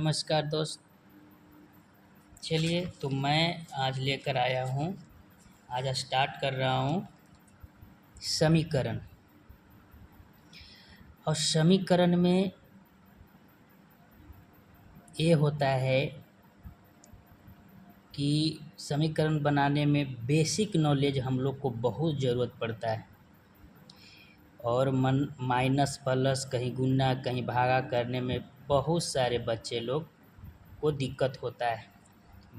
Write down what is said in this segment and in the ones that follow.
नमस्कार दोस्त। चलिए तो मैं आज लेकर आया हूँ, आज स्टार्ट कर रहा हूँ समीकरण। और समीकरण में ये होता है कि समीकरण बनाने में बेसिक नॉलेज हम लोग को बहुत ज़रूरत पड़ता है। और माइनस प्लस कहीं गुना कहीं भागा करने में बहुत सारे बच्चे लोग को दिक्कत होता है।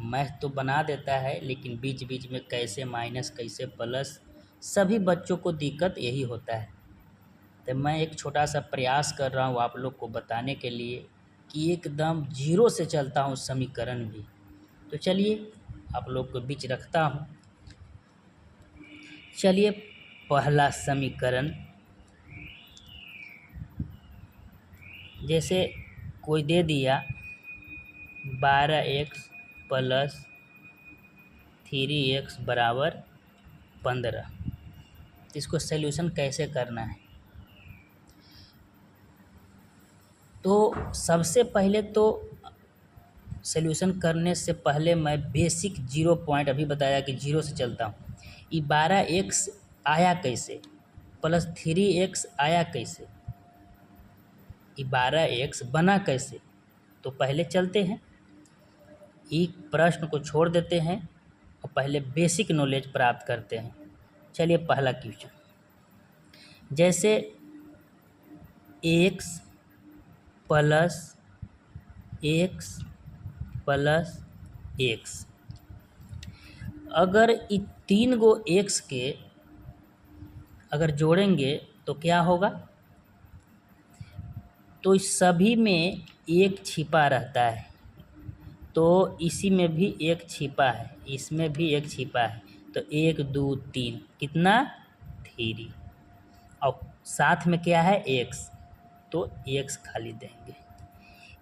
मैथ तो बना देता है लेकिन बीच बीच में कैसे माइनस कैसे प्लस, सभी बच्चों को दिक्कत यही होता है। तो मैं एक छोटा सा प्रयास कर रहा हूँ आप लोग को बताने के लिए कि एकदम जीरो से चलता हूँ समीकरण भी। तो चलिए आप लोग को बीच रखता हूँ। चलिए पहला समीकरण, जैसे कोई दे दिया 12x प्लस 3x बराबर 15, तो इसको सॉल्यूशन कैसे करना है। तो सबसे पहले तो सॉल्यूशन करने से पहले मैं बेसिक 0 पॉइंट अभी बताया कि जीरो से चलता हूँ। ये 12x आया कैसे, प्लस 3x आया कैसे, ये 12x बना कैसे, तो पहले चलते हैं एक प्रश्न को छोड़ देते हैं और पहले बेसिक नॉलेज प्राप्त करते हैं। चलिए पहला क्वेश्चन, जैसे x plus x plus x, अगर ये 3 गो x के अगर जोड़ेंगे तो क्या होगा। तो इस सभी में एक छिपा रहता है, तो इसी में भी एक छिपा है, इसमें भी एक छिपा है, तो 1 2 3 कितना 3, और साथ में क्या है x, तो x खाली देंगे,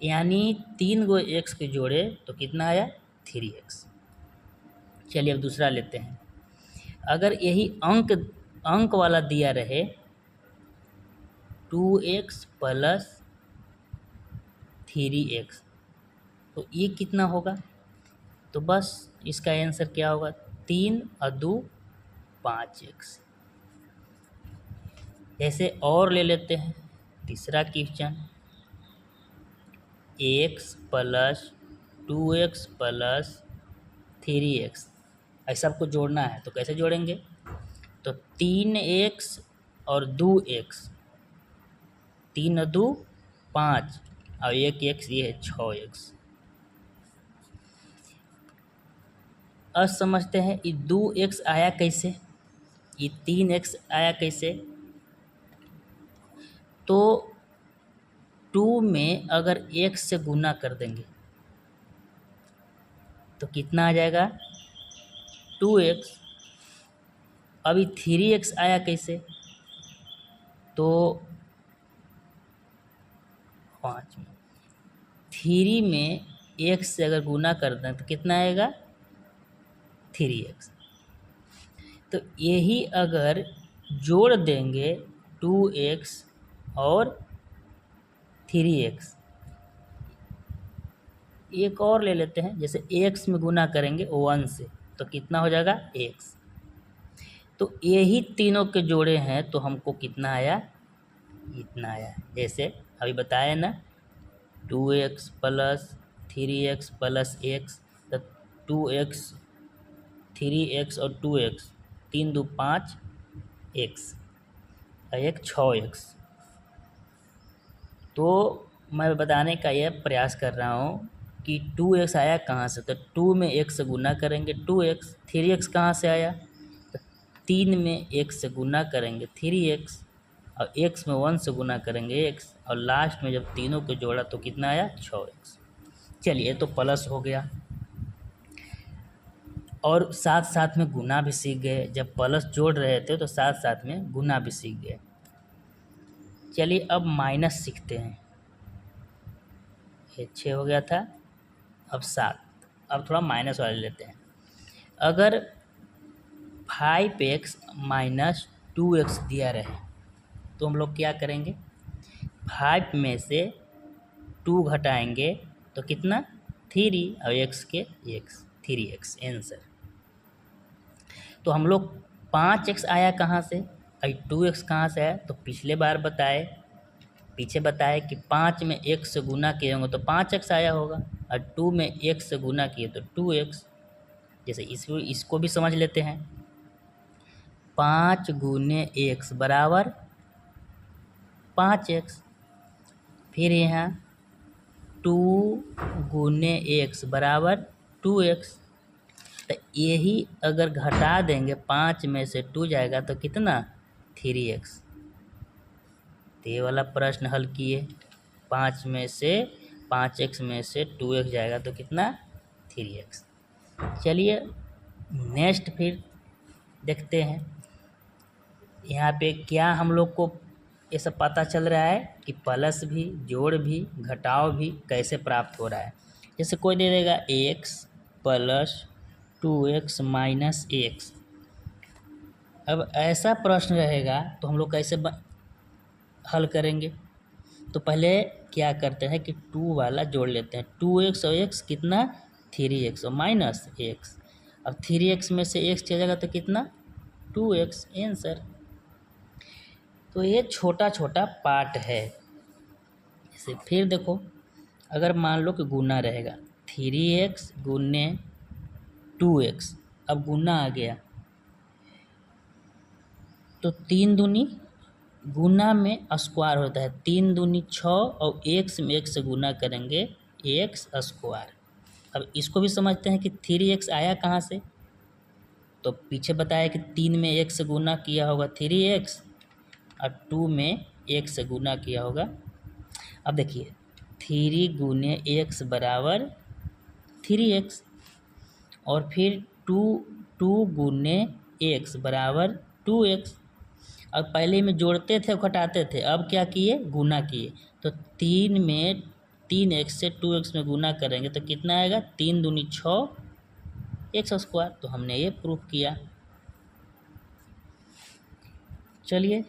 यानी 3 गो x के जोड़े तो कितना आया 3x। चलिए अब दूसरा लेते हैं। अगर यही अंक वाला दिया रहे 2x प्लस 3x, तो ये कितना होगा। तो बस इसका आंसर क्या होगा, 3 और 2 5x। ऐसे और ले लेते हैं तीसरा question, x plus 2x plus 3x, ऐसा आपको जोड़ना है तो कैसे जोड़ेंगे। तो 3x और 2x, 3 और 2 5 और 1x, ये है 6x। अब समझते हैं ये 2x आया कैसे, ये 3x आया कैसे। तो 2 में अगर x से गुना कर देंगे तो कितना आ जाएगा 2x। अभी 3x आया कैसे, तो 5 में 3 में x से अगर गुना कर दें तो कितना आएगा 3x। तो यही अगर जोड़ देंगे 2x और 3x, एक और ले लेते हैं, जैसे x में गुना करेंगे 1 से तो कितना हो जाएगा x। तो यही तीनों के जोड़े हैं तो हमको कितना आया, इतना आया। जैसे अभी बताया ना 2x plus 3x plus x, तो 2x 3x और 2x, 3 2 5 x और एक 6x। तो मैं बताने का यह प्रयास कर रहा हूँ कि 2x आया कहाँ से, तो 2 में x से गुना करेंगे 2x, 3x कहाँ से आया, तो 3 में x से गुना करेंगे 3x, और x में 1 से गुना करेंगे x, और लास्ट में जब तीनों को जोड़ा तो कितना आया 6x। चलिए तो प्लस हो गया, और साथ साथ में गुना भी सीख गए, जब प्लस जोड़ रहे थे तो साथ साथ में गुना भी सीख गए। चलिए अब माइनस सीखते हैं। ये 6 हो गया था, अब 7, अब थोड़ा माइनस वाले लेते हैं। अगर 5x माइनस 2x दिया रहे तो हम लोग क्या करेंगे, 5 में से 2 घटाएंगे तो कितना 3 और x के x 3x आंसर। तो हम लोग 5x आया कहाँ से और 2x कहाँ से आया, तो पिछले बार पीछे बताए कि 5 में x से गुना किए होंगे तो 5x आया होगा और 2 में x से गुना किए तो 2x। जैसे इसको भी समझ लेते हैं। 5 गुने x बराबर 5x। फिर यहाँ 2 गुने x बराबर 2x। तो यही अगर घटा देंगे 5 में से 2 जाएगा तो कितना 3x। तो ये वाला प्रश्न हल किए। 5x में से 2x जाएगा तो कितना 3x। चलिए नेक्स्ट फिर देखते हैं। यहाँ पे क्या हम लोग को ये सब पता चल रहा है कि प्लस भी जोड़ भी घटाव भी कैसे प्राप्त हो रहा है। जैसे कोई दे देगा x plus 2x minus x। अब ऐसा प्रश्न रहेगा तो हम लोग कैसे हल करेंगे। तो पहले क्या करते हैं कि 2 वाला जोड़ लेते हैं। 2x और x कितना 3x और माइनस x। अब 3x में से x चलेगा तो कितना 2x आंसर। तो ये छोटा छोटा पार्ट है। इसे फिर देखो, अगर मान लो कि गुना रहेगा 3x गुने 2x। अब गुना आ गया तो 3 दूनी गुना में स्क्वायर होता है। 3 दूनी 6 और x में 1 से गुना करेंगे x स्क्वायर। अब इसको भी समझते हैं कि 3x आया कहाँ से। तो पीछे बताया कि 3 में 1 से गुना किया होगा 3x और 2 में 1 से गुना किया होगा। अब देखिए 3 गुने x बराबर 3x और फिर 2 गुने x बराबर 2x। अब पहले में जोड़ते थे और घटाते थे, अब क्या किए गुना किए। तो 3 में 3x से 2x में गुना करेंगे तो कितना आएगा 3 दूनी 6 x स्क्वायर। तो हमने ये प्रूफ किया। चलिए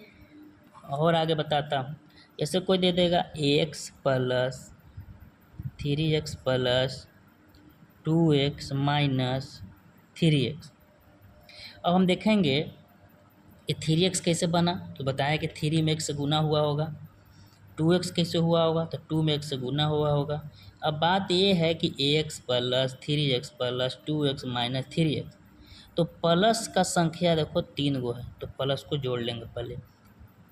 और आगे बताता हूँ। जैसे कोई दे देगा x plus 3x plus 2x minus 3x। अब हम देखेंगे कि 3x कैसे बना। तो बताया कि 3 में 1 से गुना हुआ होगा। 2x कैसे हुआ होगा, तो 2 में 1 से गुना हुआ होगा। अब बात ये है कि x plus 3x plus 2x minus 3x। तो प्लस का संख्या देखो 3 गो है तो प्लस को जोड़ लेंगे पहले।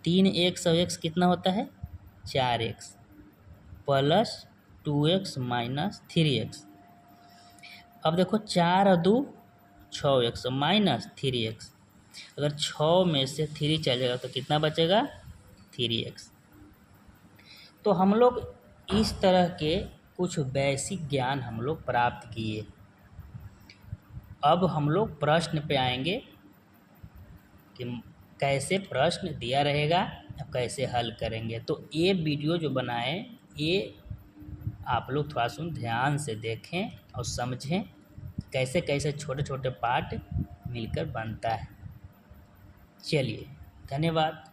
3x और x कितना होता है 4x plus 2x minus 3x। अब देखो 4 और 2 6x माइनस 3x। अगर 6 में से 3 चलेगा तो कितना बचेगा 3x। तो हम लोग इस तरह के कुछ बेसिक ज्ञान हम लोग प्राप्त किए। अब हम लोग प्रश्न पे आएंगे कि कैसे प्रश्न दिया रहेगा अब कैसे हल करेंगे। तो ये वीडियो जो बनाए ये आप लोग थोड़ा सा ध्यान से देखें और समझें कैसे कैसे छोटे छोटे पार्ट मिलकर बनता है। चलिए धन्यवाद।